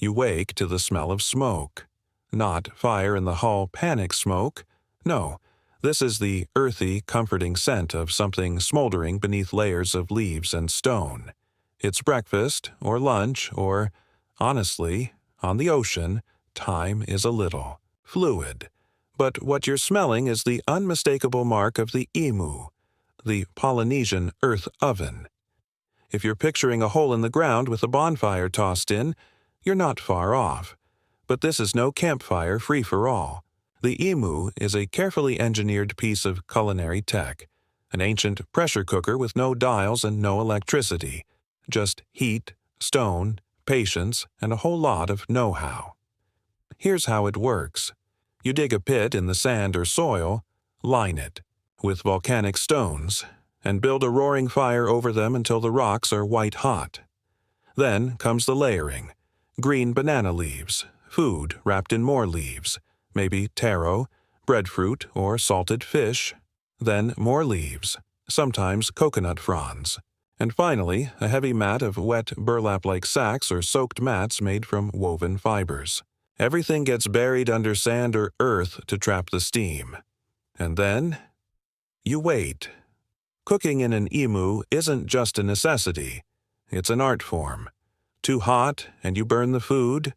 You wake to the smell of smoke. Not fire in the hall panic smoke. No, this is the earthy, comforting scent of something smoldering beneath layers of leaves and stone. It's breakfast, or lunch, or, honestly, on the ocean, time is a little fluid. But what you're smelling is the unmistakable mark of the emu, the Polynesian earth oven. If you're picturing a hole in the ground with a bonfire tossed in, you're not far off. But this is no campfire free-for-all. The emu is a carefully engineered piece of culinary tech, an ancient pressure cooker with no dials and no electricity, just heat, stone, patience, and a whole lot of know-how. Here's how it works. You dig a pit in the sand or soil, line it with volcanic stones, and build a roaring fire over them until the rocks are white-hot. Then comes the layering. Green banana leaves, food wrapped in more leaves, maybe taro, breadfruit, or salted fish. Then more leaves, sometimes coconut fronds. And finally, a heavy mat of wet burlap-like sacks or soaked mats made from woven fibers. Everything gets buried under sand or earth to trap the steam. And then, you wait. Cooking in an emu isn't just a necessity. It's an art form. Too hot, and you burn the food.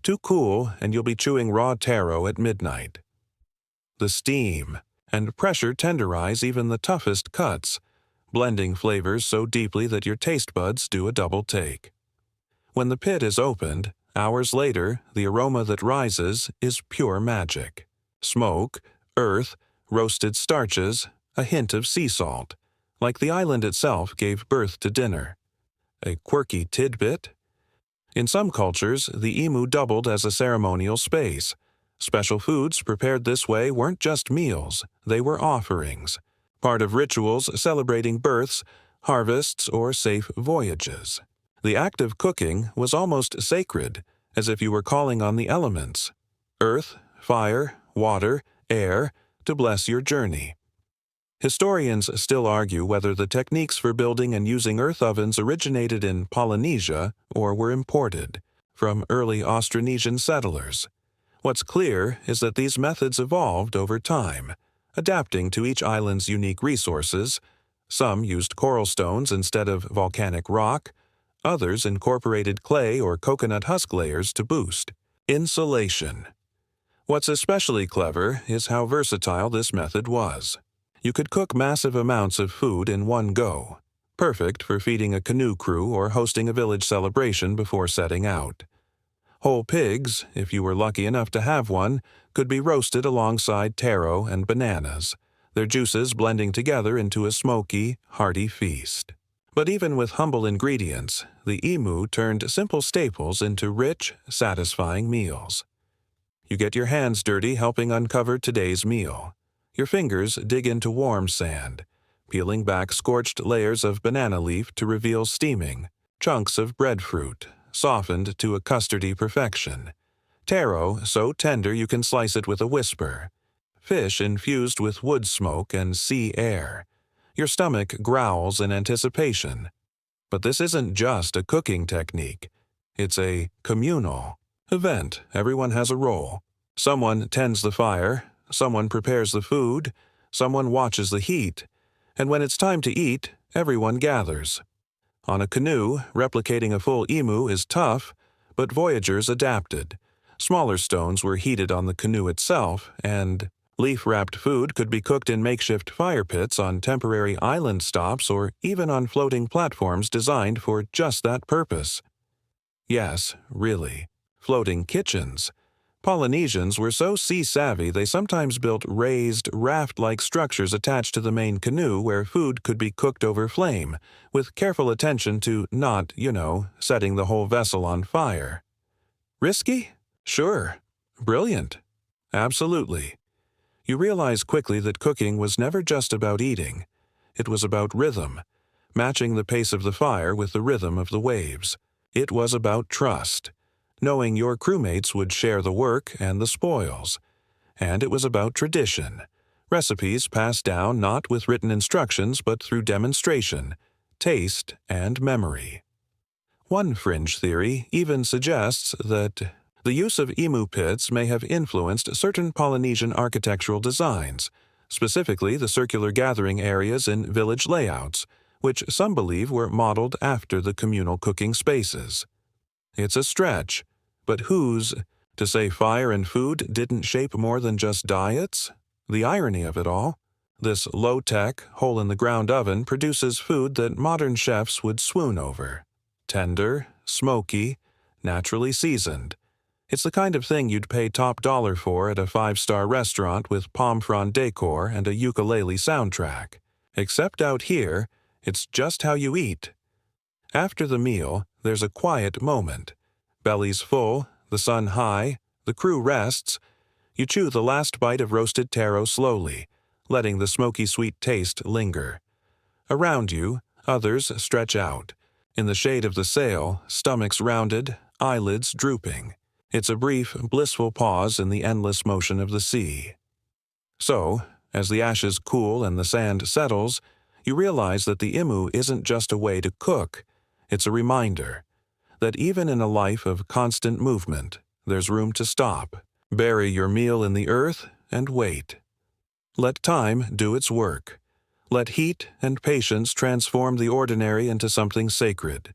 Too cool, and you'll be chewing raw taro at midnight. The steam and pressure tenderize even the toughest cuts, blending flavors so deeply that your taste buds do a double take. When the pit is opened, hours later, the aroma that rises is pure magic. Smoke, earth, roasted starches, a hint of sea salt, like the island itself gave birth to dinner. A quirky tidbit? In some cultures, the emu doubled as a ceremonial space. Special foods prepared this way weren't just meals, they were offerings, part of rituals celebrating births, harvests, or safe voyages. The act of cooking was almost sacred, as if you were calling on the elements, earth, fire, water, air, to bless your journey. Historians still argue whether the techniques for building and using earth ovens originated in Polynesia or were imported from early Austronesian settlers. What's clear is that these methods evolved over time, adapting to each island's unique resources. Some used coral stones instead of volcanic rock, others incorporated clay or coconut husk layers to boost insulation. What's especially clever is how versatile this method was. You could cook massive amounts of food in one go, perfect for feeding a canoe crew or hosting a village celebration before setting out. Whole pigs, if you were lucky enough to have one, could be roasted alongside taro and bananas, their juices blending together into a smoky, hearty feast. But even with humble ingredients, the emu turned simple staples into rich, satisfying meals. You get your hands dirty helping uncover today's meal. Your fingers dig into warm sand, peeling back scorched layers of banana leaf to reveal steaming chunks of breadfruit, softened to a custardy perfection. Taro so tender you can slice it with a whisper. Fish infused with wood smoke and sea air. Your stomach growls in anticipation. But this isn't just a cooking technique. It's a communal event. Everyone has a role. Someone tends the fire, someone prepares the food, someone watches the heat, and when it's time to eat, everyone gathers. On a canoe, replicating a full emu is tough, but voyagers adapted. Smaller stones were heated on the canoe itself, and leaf-wrapped food could be cooked in makeshift fire pits on temporary island stops or even on floating platforms designed for just that purpose. Yes, really, floating kitchens. Polynesians were so sea-savvy they sometimes built raised, raft-like structures attached to the main canoe where food could be cooked over flame, with careful attention to not, setting the whole vessel on fire. Risky? Sure. Brilliant? Absolutely. You realize quickly that cooking was never just about eating. It was about rhythm, matching the pace of the fire with the rhythm of the waves. It was about trust, knowing your crewmates would share the work and the spoils. And it was about tradition, recipes passed down not with written instructions but through demonstration, taste, and memory. One fringe theory even suggests that the use of emu pits may have influenced certain Polynesian architectural designs, specifically the circular gathering areas in village layouts, which some believe were modeled after the communal cooking spaces. It's a stretch, but who's to say fire and food didn't shape more than just diets? The irony of it all. This low-tech, hole-in-the-ground oven produces food that modern chefs would swoon over. Tender, smoky, naturally seasoned. It's the kind of thing you'd pay top dollar for at a five-star restaurant with palm frond decor and a ukulele soundtrack. Except out here, it's just how you eat. After the meal, there's a quiet moment. Bellies full, the sun high, the crew rests. You chew the last bite of roasted taro slowly, letting the smoky sweet taste linger. Around you, others stretch out. In the shade of the sail, stomachs rounded, eyelids drooping. It's a brief, blissful pause in the endless motion of the sea. So, as the ashes cool and the sand settles, you realize that the imu isn't just a way to cook. It's a reminder that even in a life of constant movement, there's room to stop, bury your meal in the earth, and wait. Let time do its work. Let heat and patience transform the ordinary into something sacred.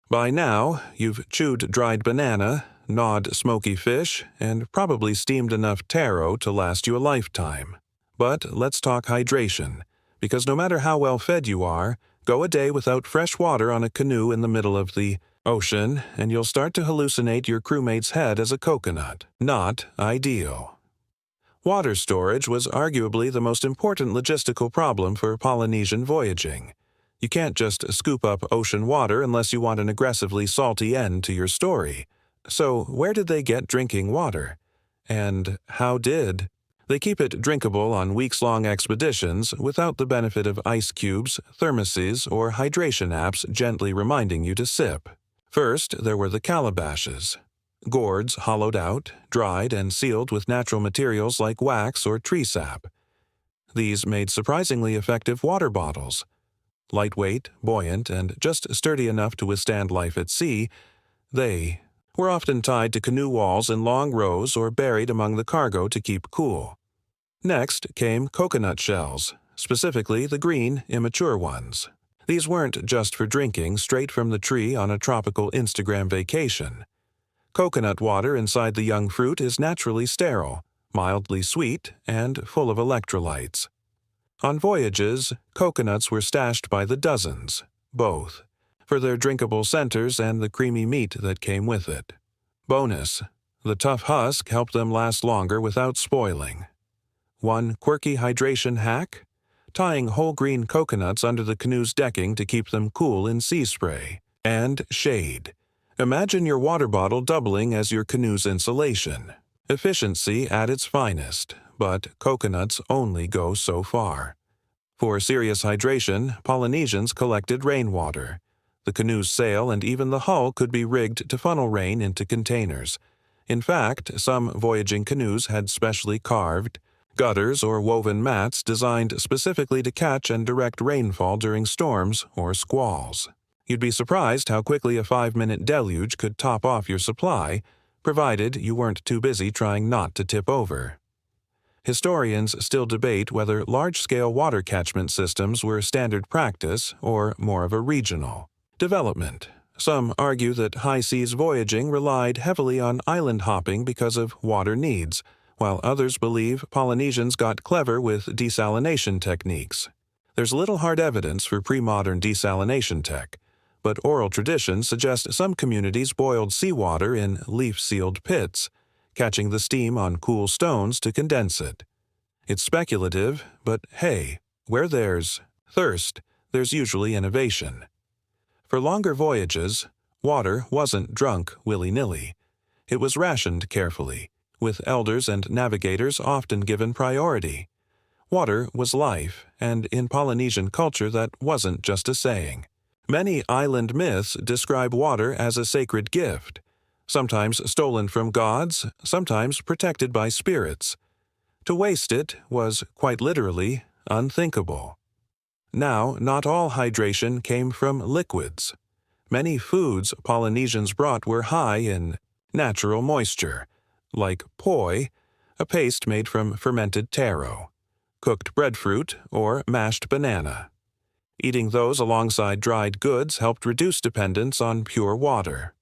By now, you've chewed dried banana, gnawed smoky fish, and probably steamed enough taro to last you a lifetime. But let's talk hydration, because no matter how well fed you are, go a day without fresh water on a canoe in the middle of the ocean, and you'll start to hallucinate your crewmate's head as a coconut. Not ideal. Water storage was arguably the most important logistical problem for Polynesian voyaging. You can't just scoop up ocean water unless you want an aggressively salty end to your story. So where did they get drinking water? And how did? They keep it drinkable on weeks-long expeditions without the benefit of ice cubes, thermoses, or hydration apps gently reminding you to sip. First, there were the calabashes. Gourds hollowed out, dried, and sealed with natural materials like wax or tree sap. These made surprisingly effective water bottles. Lightweight, buoyant, and just sturdy enough to withstand life at sea, they were often tied to canoe walls in long rows or buried among the cargo to keep cool. Next came coconut shells, specifically the green, immature ones. These weren't just for drinking straight from the tree on a tropical Instagram vacation. Coconut water inside the young fruit is naturally sterile, mildly sweet, and full of electrolytes. On voyages, coconuts were stashed by the dozens, both, for their drinkable centers and the creamy meat that came with it. Bonus, the tough husk helped them last longer without spoiling. One quirky hydration hack? Tying whole green coconuts under the canoe's decking to keep them cool in sea spray. And shade. Imagine your water bottle doubling as your canoe's insulation. Efficiency at its finest, but coconuts only go so far. For serious hydration, Polynesians collected rainwater. The canoe's sail and even the hull could be rigged to funnel rain into containers. In fact, some voyaging canoes had specially carved gutters or woven mats designed specifically to catch and direct rainfall during storms or squalls. You'd be surprised how quickly a 5-minute deluge could top off your supply, provided you weren't too busy trying not to tip over. Historians still debate whether large-scale water catchment systems were standard practice or more of a regional development. Some argue that high-seas voyaging relied heavily on island hopping because of water needs, while others believe Polynesians got clever with desalination techniques. There's little hard evidence for pre-modern desalination tech, but oral tradition suggests some communities boiled seawater in leaf-sealed pits, catching the steam on cool stones to condense it. It's speculative, but hey, where there's thirst, there's usually innovation. For longer voyages, water wasn't drunk willy-nilly. It was rationed carefully, with elders and navigators often given priority. Water was life, and in Polynesian culture that wasn't just a saying. Many island myths describe water as a sacred gift, sometimes stolen from gods, sometimes protected by spirits. To waste it was, quite literally, unthinkable. Now, not all hydration came from liquids. Many foods Polynesians brought were high in natural moisture, like poi, a paste made from fermented taro, cooked breadfruit, or mashed banana. Eating those alongside dried goods helped reduce dependence on pure water.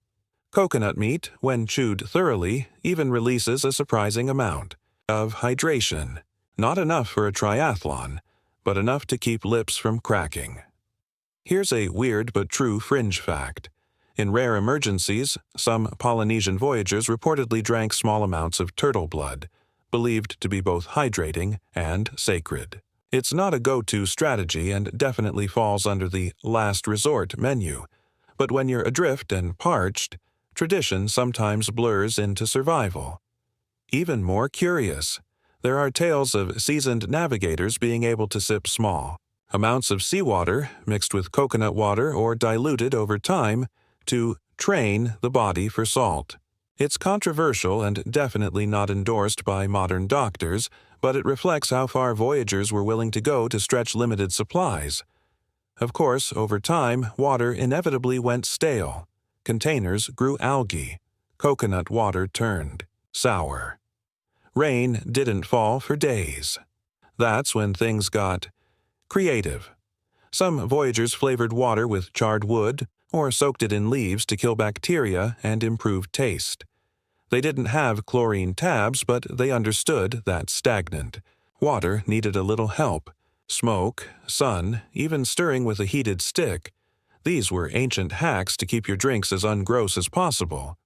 Coconut meat, when chewed thoroughly, even releases a surprising amount of hydration, not enough for a triathlon, but enough to keep lips from cracking. Here's a weird but true fringe fact. In rare emergencies, some Polynesian voyagers reportedly drank small amounts of turtle blood, believed to be both hydrating and sacred. It's not a go-to strategy and definitely falls under the last resort menu, but when you're adrift and parched, tradition sometimes blurs into survival. Even more curious, there are tales of seasoned navigators being able to sip small amounts of seawater mixed with coconut water or diluted over time to train the body for salt. It's controversial and definitely not endorsed by modern doctors, but it reflects how far voyagers were willing to go to stretch limited supplies. Of course, over time, water inevitably went stale. Containers grew algae. Coconut water turned sour. Rain didn't fall for days. That's when things got creative. Some voyagers flavored water with charred wood or soaked it in leaves to kill bacteria and improve taste. They didn't have chlorine tabs, but they understood that stagnant water needed a little help. Smoke, sun, even stirring with a heated stick. These were ancient hacks to keep your drinks as ungross as possible.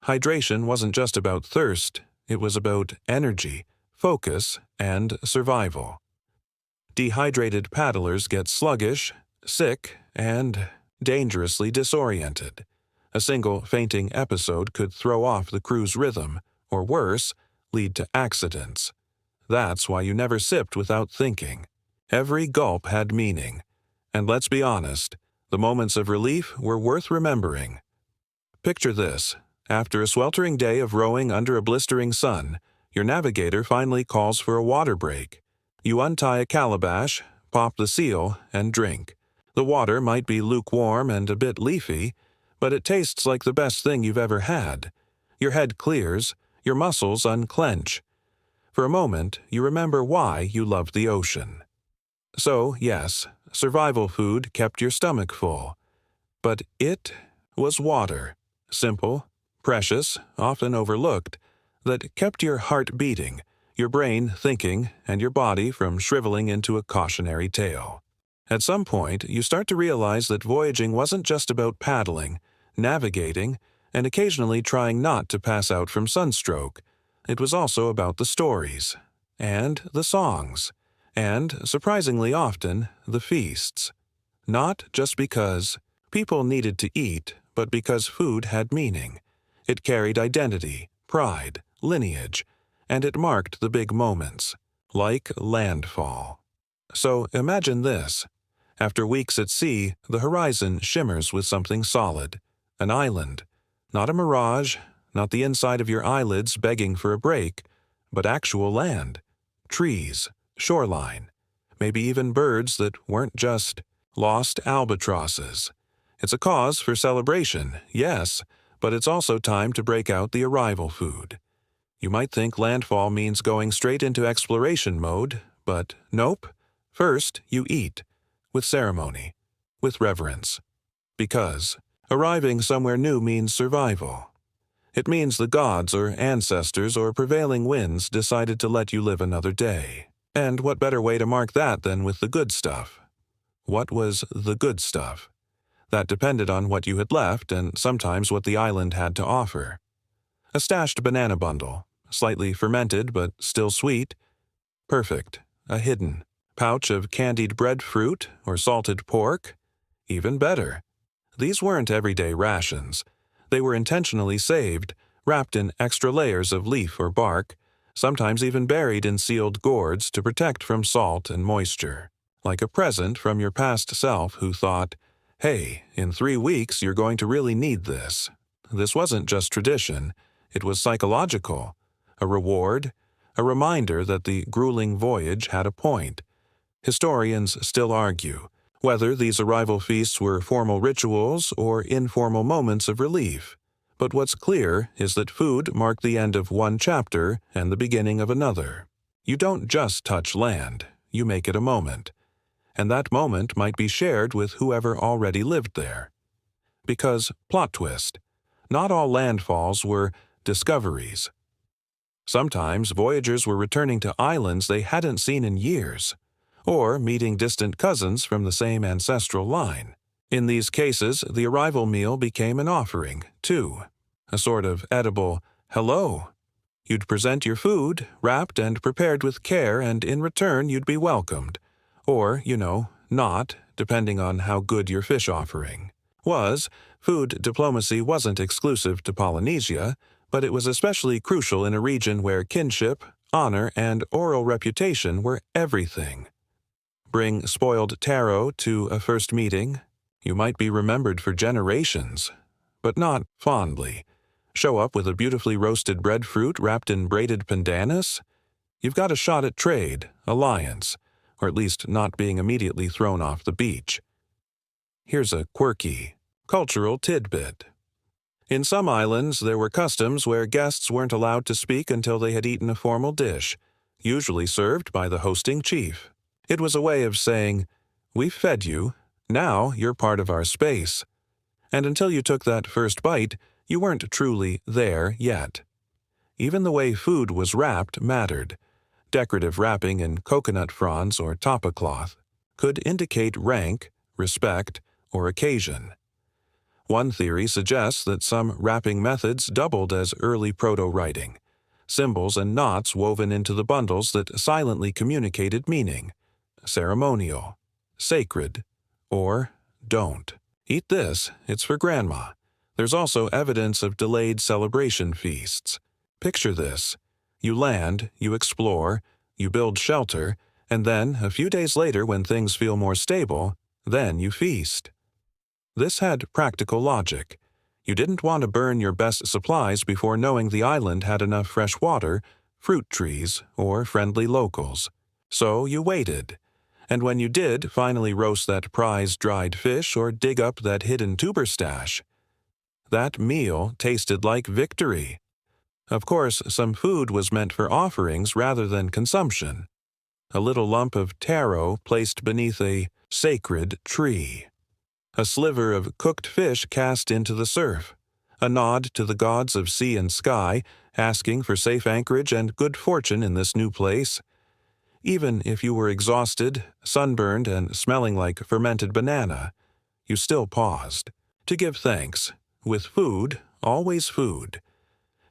Hydration wasn't just about thirst, it was about energy, focus, and survival. Dehydrated paddlers get sluggish, sick, and dangerously disoriented. A single fainting episode could throw off the crew's rhythm, or worse, lead to accidents. That's why you never sipped without thinking. Every gulp had meaning. And let's be honest, the moments of relief were worth remembering. Picture this. After a sweltering day of rowing under a blistering sun, your navigator finally calls for a water break. You untie a calabash, pop the seal, and drink. The water might be lukewarm and a bit leafy, but it tastes like the best thing you've ever had. Your head clears, your muscles unclench. For a moment, you remember why you loved the ocean. So, yes, survival food kept your stomach full. But it was water, simple, precious, often overlooked, that kept your heart beating, your brain thinking, and your body from shriveling into a cautionary tale. At some point, you start to realize that voyaging wasn't just about paddling, navigating, and occasionally trying not to pass out from sunstroke. It was also about the stories, and the songs, and, surprisingly often, the feasts. Not just because people needed to eat, but because food had meaning. It carried identity, pride, lineage, and it marked the big moments, like landfall. So imagine this. After weeks at sea, the horizon shimmers with something solid. An island. Not a mirage, not the inside of your eyelids begging for a break, but actual land. Trees, shoreline, maybe even birds that weren't just lost albatrosses. It's a cause for celebration, yes, but it's also time to break out the arrival food. You might think landfall means going straight into exploration mode, but nope. First, you eat. With ceremony. With reverence. Because arriving somewhere new means survival. It means the gods or ancestors or prevailing winds decided to let you live another day. And what better way to mark that than with the good stuff? What was the good stuff? That depended on what you had left and sometimes what the island had to offer. A stashed banana bundle, slightly fermented but still sweet. Perfect. A hidden pouch of candied breadfruit or salted pork. Even better. These weren't everyday rations. They were intentionally saved, wrapped in extra layers of leaf or bark, sometimes even buried in sealed gourds to protect from salt and moisture. Like a present from your past self who thought, hey, in 3 weeks you're going to really need this. This wasn't just tradition, it was psychological. A reward, a reminder that the grueling voyage had a point. Historians still argue, whether these arrival feasts were formal rituals or informal moments of relief. But what's clear is that food marked the end of one chapter and the beginning of another. You don't just touch land, you make it a moment. And that moment might be shared with whoever already lived there. Because, plot twist, not all landfalls were discoveries. Sometimes voyagers were returning to islands they hadn't seen in years, or meeting distant cousins from the same ancestral line. In these cases, the arrival meal became an offering, too, a sort of edible hello. You'd present your food, wrapped and prepared with care, and in return you'd be welcomed. Or, not, depending on how good your fish offering was. Food diplomacy wasn't exclusive to Polynesia, but it was especially crucial in a region where kinship, honor, and oral reputation were everything. Bring spoiled taro to a first meeting. You might be remembered for generations, but not fondly. Show up with a beautifully roasted breadfruit wrapped in braided pandanus? You've got a shot at trade, alliance, or at least not being immediately thrown off the beach. Here's a quirky, cultural tidbit. In some islands, there were customs where guests weren't allowed to speak until they had eaten a formal dish, usually served by the hosting chief. It was a way of saying, "We've fed you, now you're part of our space." And until you took that first bite, you weren't truly there yet. Even the way food was wrapped mattered. Decorative wrapping in coconut fronds or tapa cloth could indicate rank, respect, or occasion. One theory suggests that some wrapping methods doubled as early proto-writing, symbols and knots woven into the bundles that silently communicated meaning, ceremonial, sacred, or don't. Eat this, it's for Grandma. There's also evidence of delayed celebration feasts. Picture this. You land, you explore, you build shelter, and then, a few days later when things feel more stable, then you feast. This had practical logic. You didn't want to burn your best supplies before knowing the island had enough fresh water, fruit trees, or friendly locals. So you waited. And when you did finally roast that prized dried fish or dig up that hidden tuber stash, that meal tasted like victory. Of course, some food was meant for offerings rather than consumption. A little lump of taro placed beneath a sacred tree. A sliver of cooked fish cast into the surf. A nod to the gods of sea and sky, asking for safe anchorage and good fortune in this new place. Even if you were exhausted, sunburned, and smelling like fermented banana, you still paused to give thanks. With food, always food.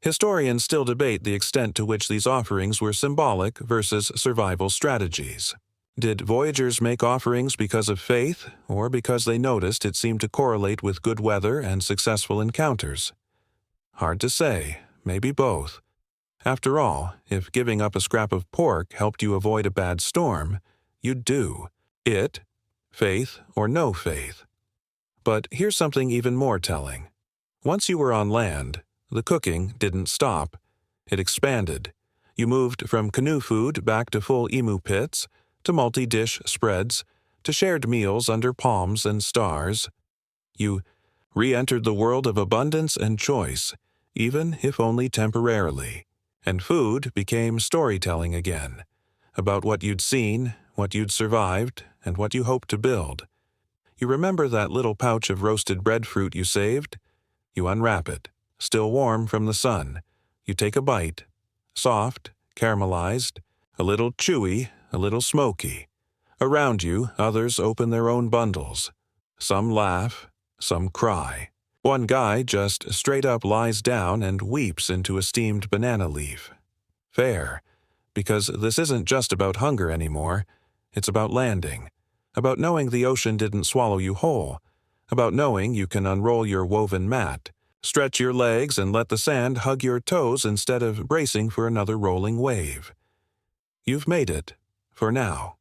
Historians still debate the extent to which these offerings were symbolic versus survival strategies. Did voyagers make offerings because of faith, or because they noticed it seemed to correlate with good weather and successful encounters? Hard to say, maybe both. After all, if giving up a scrap of pork helped you avoid a bad storm, you'd do it, faith or no faith. But here's something even more telling. Once you were on land, the cooking didn't stop. It expanded. You moved from canoe food back to full emu pits, to multi-dish spreads, to shared meals under palms and stars. You re-entered the world of abundance and choice, even if only temporarily. And food became storytelling again, about what you'd seen, what you'd survived, and what you hoped to build. You remember that little pouch of roasted breadfruit you saved? You unwrap it, still warm from the sun. You take a bite. Soft, caramelized, a little chewy, a little smoky. Around you, others open their own bundles. Some laugh, some cry. One guy just straight up lies down and weeps into a steamed banana leaf. Fair, because this isn't just about hunger anymore. It's about landing. About knowing the ocean didn't swallow you whole. About knowing you can unroll your woven mat, stretch your legs and let the sand hug your toes instead of bracing for another rolling wave. You've made it, for now.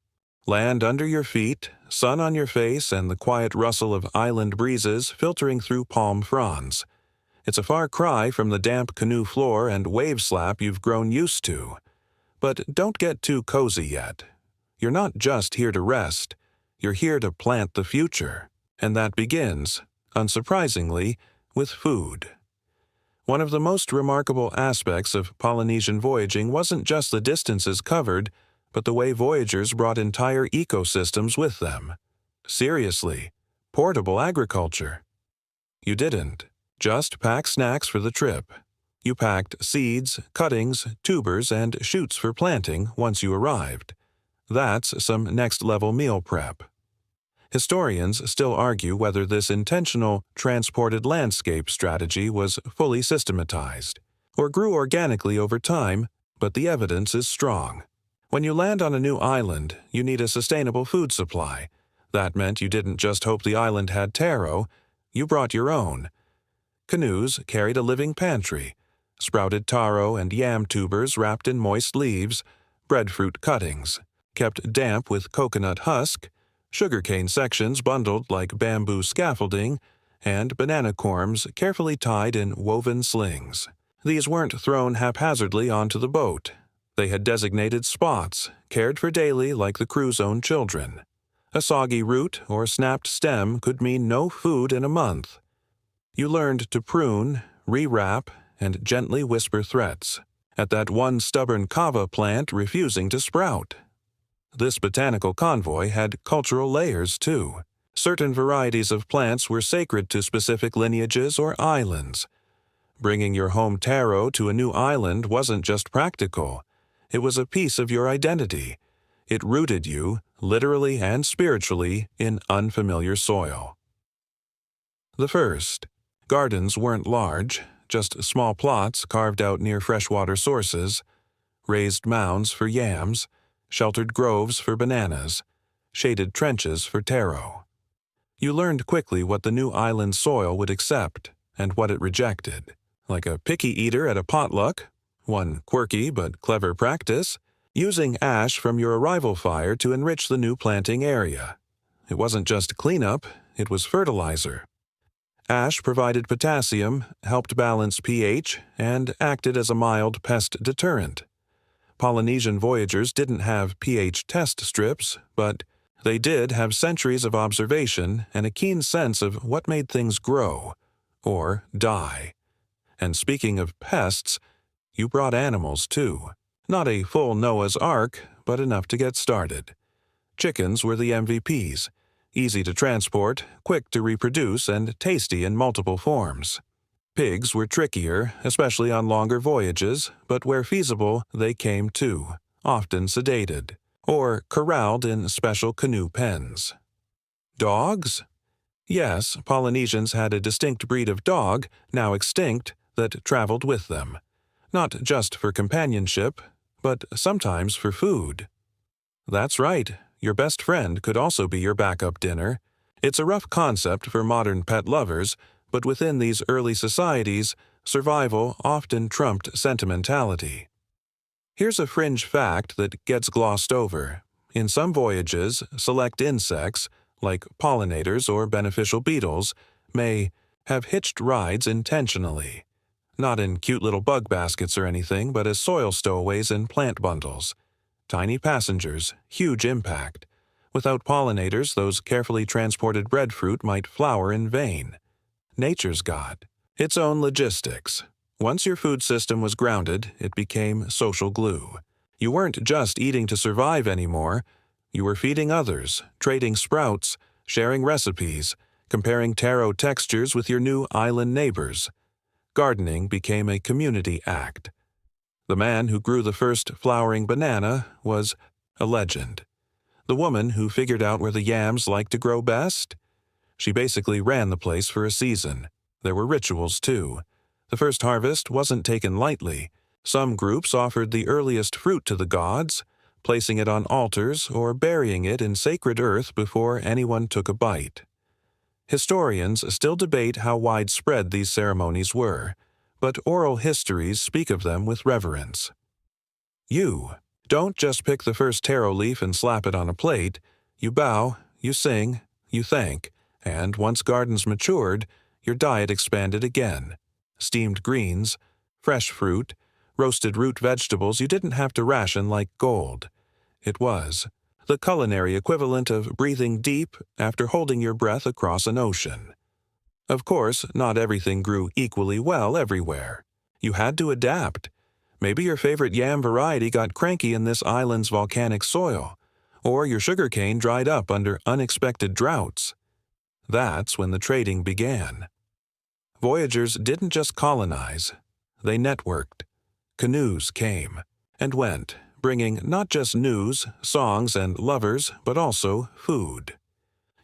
Land under your feet, sun on your face, and the quiet rustle of island breezes filtering through palm fronds. It's a far cry from the damp canoe floor and wave slap you've grown used to. But don't get too cozy yet. You're not just here to rest. You're here to plant the future, and that begins, unsurprisingly, with food. One of the most remarkable aspects of Polynesian voyaging wasn't just the distances covered, but the way voyagers brought entire ecosystems with them. Seriously, portable agriculture. You didn't just pack snacks for the trip. You packed seeds, cuttings, tubers, and shoots for planting once you arrived. That's some next-level meal prep. Historians still argue whether this intentional transported landscape strategy was fully systematized or grew organically over time, but the evidence is strong. When you land on a new island, you need a sustainable food supply. That meant you didn't just hope the island had taro, you brought your own. Canoes carried a living pantry, sprouted taro and yam tubers wrapped in moist leaves, breadfruit cuttings, kept damp with coconut husk, sugarcane sections bundled like bamboo scaffolding, and banana corms carefully tied in woven slings. These weren't thrown haphazardly onto the boat. They had designated spots, cared for daily like the crew's own children. A soggy root or snapped stem could mean no food in a month. You learned to prune, rewrap, and gently whisper threats at that one stubborn kava plant refusing to sprout. This botanical convoy had cultural layers, too. Certain varieties of plants were sacred to specific lineages or islands. Bringing your home taro to a new island wasn't just practical. It was a piece of your identity. It rooted you, literally and spiritually, in unfamiliar soil. The first. Gardens weren't large, just small plots carved out near freshwater sources, raised mounds for yams, sheltered groves for bananas, shaded trenches for taro. You learned quickly what the new island soil would accept and what it rejected. Like a picky eater at a potluck, one quirky but clever practice, using ash from your arrival fire to enrich the new planting area. It wasn't just cleanup, it was fertilizer. Ash provided potassium, helped balance pH, and acted as a mild pest deterrent. Polynesian voyagers didn't have pH test strips, but they did have centuries of observation and a keen sense of what made things grow, or die. And speaking of pests, you brought animals too. Not a full Noah's Ark, but enough to get started. Chickens were the MVPs, easy to transport, quick to reproduce, and tasty in multiple forms. Pigs were trickier, especially on longer voyages, but where feasible, they came too, often sedated, or corralled in special canoe pens. Dogs? Yes, Polynesians had a distinct breed of dog, now extinct, that traveled with them. Not just for companionship, but sometimes for food. That's right, your best friend could also be your backup dinner. It's a rough concept for modern pet lovers, but within these early societies, survival often trumped sentimentality. Here's a fringe fact that gets glossed over. In some voyages, select insects, like pollinators or beneficial beetles, may have hitched rides intentionally. Not in cute little bug baskets or anything, but as soil stowaways in plant bundles. Tiny passengers, huge impact. Without pollinators, those carefully transported breadfruit might flower in vain. Nature's got its own logistics. Once your food system was grounded, it became social glue. You weren't just eating to survive anymore. You were feeding others, trading sprouts, sharing recipes, comparing taro textures with your new island neighbors. Gardening became a community act. The man who grew the first flowering banana was a legend. The woman who figured out where the yams liked to grow best? She basically ran the place for a season. There were rituals, too. The first harvest wasn't taken lightly. Some groups offered the earliest fruit to the gods, placing it on altars or burying it in sacred earth before anyone took a bite. Historians still debate how widespread these ceremonies were, but oral histories speak of them with reverence. You don't just pick the first taro leaf and slap it on a plate. You bow, you sing, you thank, and once gardens matured, your diet expanded again. Steamed greens, fresh fruit, roasted root vegetables you didn't have to ration like gold. It was the culinary equivalent of breathing deep after holding your breath across an ocean. Of course, not everything grew equally well everywhere. You had to adapt. Maybe your favorite yam variety got cranky in this island's volcanic soil, or your sugarcane dried up under unexpected droughts. That's when the trading began. Voyagers didn't just colonize, they networked. Canoes came and went, bringing not just news, songs, and lovers, but also food.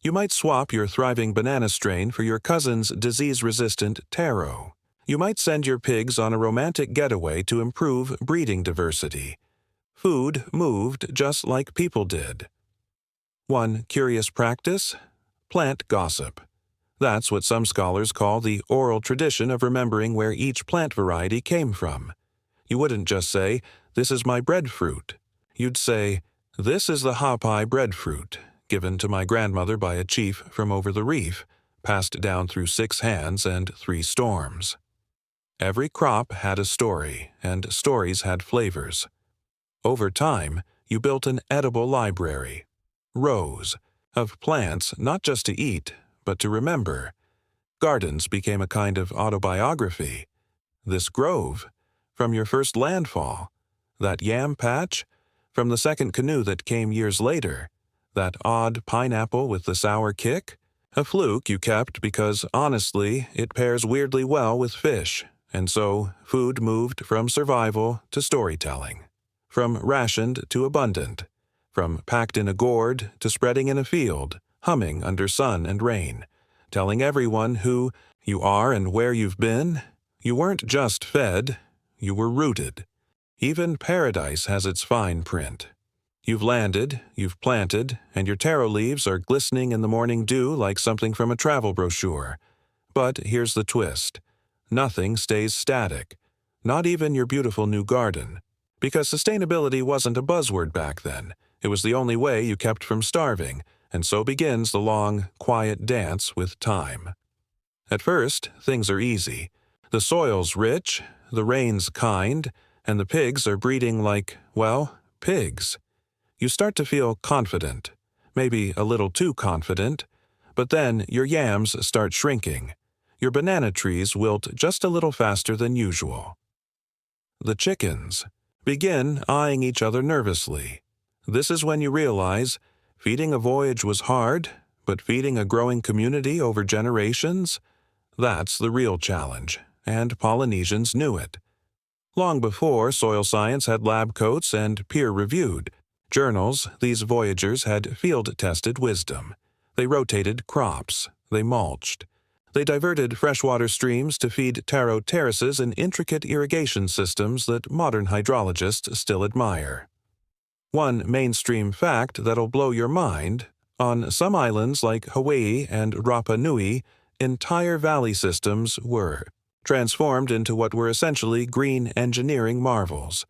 You might swap your thriving banana strain for your cousin's disease-resistant taro. You might send your pigs on a romantic getaway to improve breeding diversity. Food moved just like people did. One curious practice? Plant gossip. That's what some scholars call the oral tradition of remembering where each plant variety came from. You wouldn't just say, "This is my breadfruit." You'd say, "This is the hapai breadfruit, given to my grandmother by a chief from over the reef, passed down through 6 hands and 3 storms." Every crop had a story, and stories had flavors. Over time, you built an edible library, rows, of plants not just to eat, but to remember. Gardens became a kind of autobiography. This grove, from your first landfall. That yam patch, from the second canoe that came years later. That odd pineapple with the sour kick, a fluke you kept because, honestly, it pairs weirdly well with fish, and so food moved from survival to storytelling. From rationed to abundant. From packed in a gourd to spreading in a field, humming under sun and rain, telling everyone who you are and where you've been. You weren't just fed, you were rooted. Even paradise has its fine print. You've landed, you've planted, and your taro leaves are glistening in the morning dew like something from a travel brochure. But here's the twist. Nothing stays static. Not even your beautiful new garden. Because sustainability wasn't a buzzword back then. It was the only way you kept from starving, and so begins the long, quiet dance with time. At first, things are easy. The soil's rich, the rain's kind, and the pigs are breeding like, well, pigs. You start to feel confident, maybe a little too confident, but then your yams start shrinking. Your banana trees wilt just a little faster than usual. The chickens begin eyeing each other nervously. This is when you realize feeding a voyage was hard, but feeding a growing community over generations? That's the real challenge, and Polynesians knew it. Long before soil science had lab coats and peer-reviewed journals, these voyagers had field-tested wisdom. They rotated crops, they mulched. They diverted freshwater streams to feed taro terraces and intricate irrigation systems that modern hydrologists still admire. One mainstream fact that'll blow your mind, on some islands like Hawaii and Rapa Nui, entire valley systems were transformed into what were essentially green engineering marvels.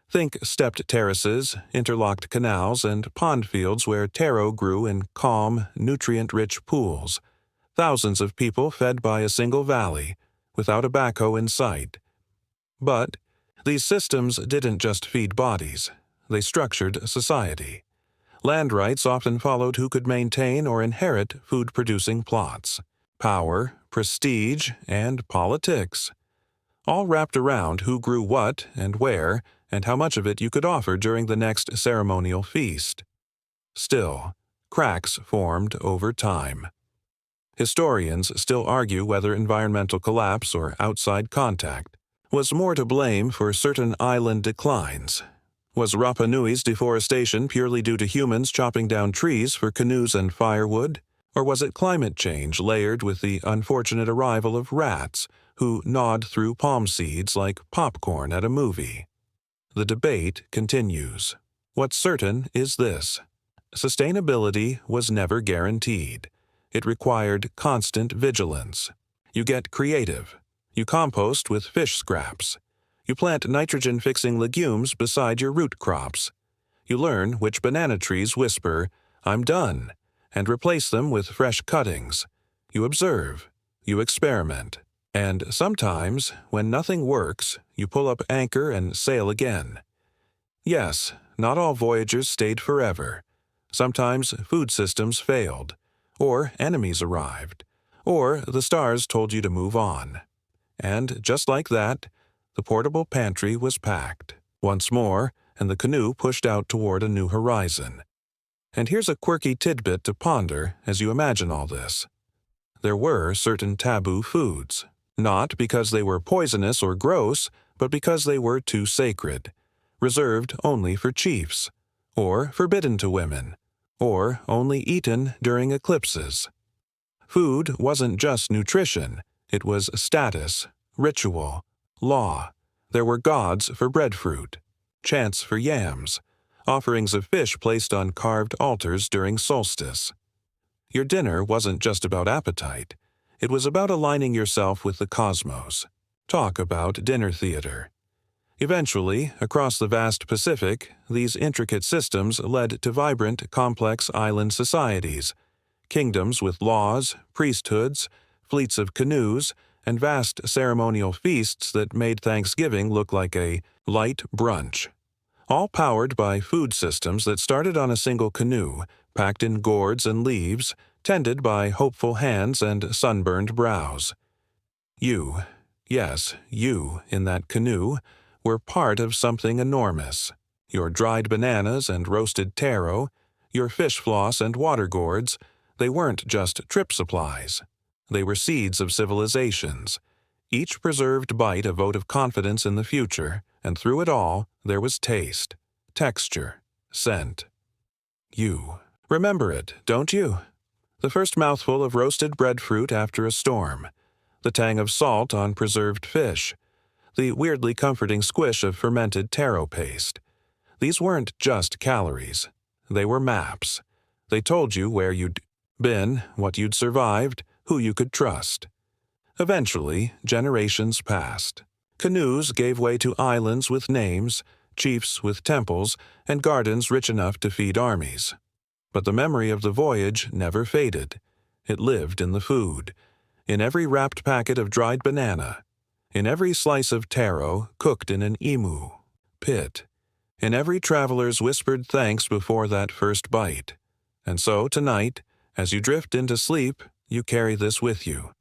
Think stepped terraces, interlocked canals, and pond fields where taro grew in calm, nutrient-rich pools. Thousands of people fed by a single valley, without a backhoe in sight. But these systems didn't just feed bodies. They structured society. Land rights often followed who could maintain or inherit food-producing plots. Power, prestige, and politics. All wrapped around who grew what and where, and how much of it you could offer during the next ceremonial feast. Still, cracks formed over time. Historians still argue whether environmental collapse or outside contact was more to blame for certain island declines. Was Rapa Nui's deforestation purely due to humans chopping down trees for canoes and firewood? Or was it climate change layered with the unfortunate arrival of rats who gnawed through palm seeds like popcorn at a movie? The debate continues. What's certain is this: sustainability was never guaranteed. It required constant vigilance. You get creative. You compost with fish scraps. You plant nitrogen-fixing legumes beside your root crops. You learn which banana trees whisper, "I'm done," and replace them with fresh cuttings. You observe. You experiment. And sometimes, when nothing works, you pull up anchor and sail again. Yes, not all voyagers stayed forever. Sometimes food systems failed, or enemies arrived, or the stars told you to move on. And just like that, the portable pantry was packed once more, and the canoe pushed out toward a new horizon. And here's a quirky tidbit to ponder as you imagine all this. There were certain taboo foods, not because they were poisonous or gross, but because they were too sacred, reserved only for chiefs, or forbidden to women, or only eaten during eclipses. Food wasn't just nutrition, it was status, ritual, law. There were gods for breadfruit, chants for yams, offerings of fish placed on carved altars during solstice. Your dinner wasn't just about appetite. It was about aligning yourself with the cosmos. Talk about dinner theater. Eventually, across the vast Pacific, these intricate systems led to vibrant, complex island societies, kingdoms with laws, priesthoods, fleets of canoes, and vast ceremonial feasts that made Thanksgiving look like a light brunch. All powered by food systems that started on a single canoe, packed in gourds and leaves, tended by hopeful hands and sunburned brows. You, yes, you in that canoe, were part of something enormous. Your dried bananas and roasted taro, your fish floss and water gourds, they weren't just trip supplies. They were seeds of civilizations. Each preserved bite a vote of confidence in the future, and through it all, there was taste, texture, scent. You. Remember it, don't you? The first mouthful of roasted breadfruit after a storm, the tang of salt on preserved fish, the weirdly comforting squish of fermented taro paste. These weren't just calories. They were maps. They told you where you'd been, what you'd survived, who you could trust. Eventually, generations passed. Canoes gave way to islands with names, chiefs with temples, and gardens rich enough to feed armies. But the memory of the voyage never faded. It lived in the food, in every wrapped packet of dried banana, in every slice of taro cooked in an emu pit, in every traveler's whispered thanks before that first bite. And so tonight, as you drift into sleep, you carry this with you.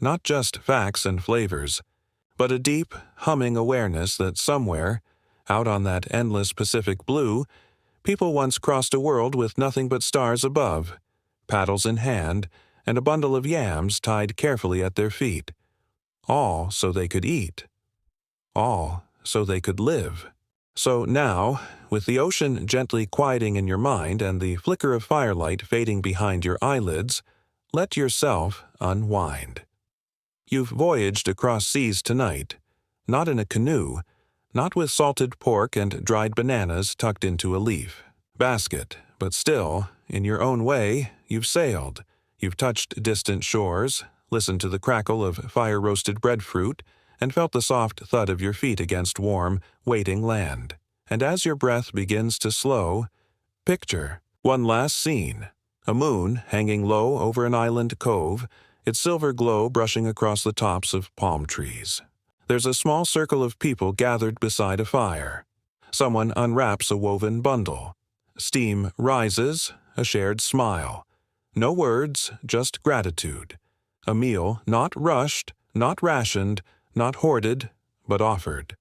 Not just facts and flavors, but a deep, humming awareness that somewhere, out on that endless Pacific blue, people once crossed a world with nothing but stars above, paddles in hand, and a bundle of yams tied carefully at their feet. All so they could eat. All so they could live. So now, with the ocean gently quieting in your mind and the flicker of firelight fading behind your eyelids, let yourself unwind. You've voyaged across seas tonight, not in a canoe, not with salted pork and dried bananas tucked into a leaf basket, but still, in your own way, you've sailed. You've touched distant shores, listened to the crackle of fire-roasted breadfruit, and felt the soft thud of your feet against warm, waiting land. And as your breath begins to slow, picture one last scene. A moon hanging low over an island cove, its silver glow brushing across the tops of palm trees. There's a small circle of people gathered beside a fire. Someone unwraps a woven bundle. Steam rises, a shared smile. No words, just gratitude. A meal not rushed, not rationed, not hoarded, but offered.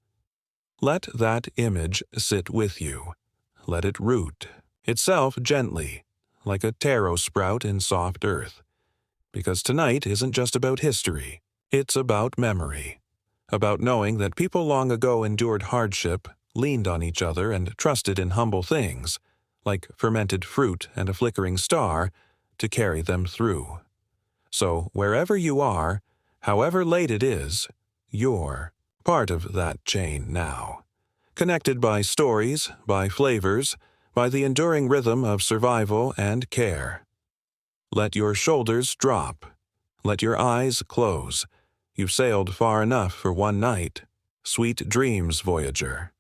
Let that image sit with you. Let it root itself gently, like a taro sprout in soft earth. Because tonight isn't just about history. It's about memory. About knowing that people long ago endured hardship, leaned on each other, and trusted in humble things, like fermented fruit and a flickering star, to carry them through. So wherever you are, however late it is, you're part of that chain now. Connected by stories, by flavors, by the enduring rhythm of survival and care. Let your shoulders drop. Let your eyes close. You've sailed far enough for one night. Sweet dreams, Voyager.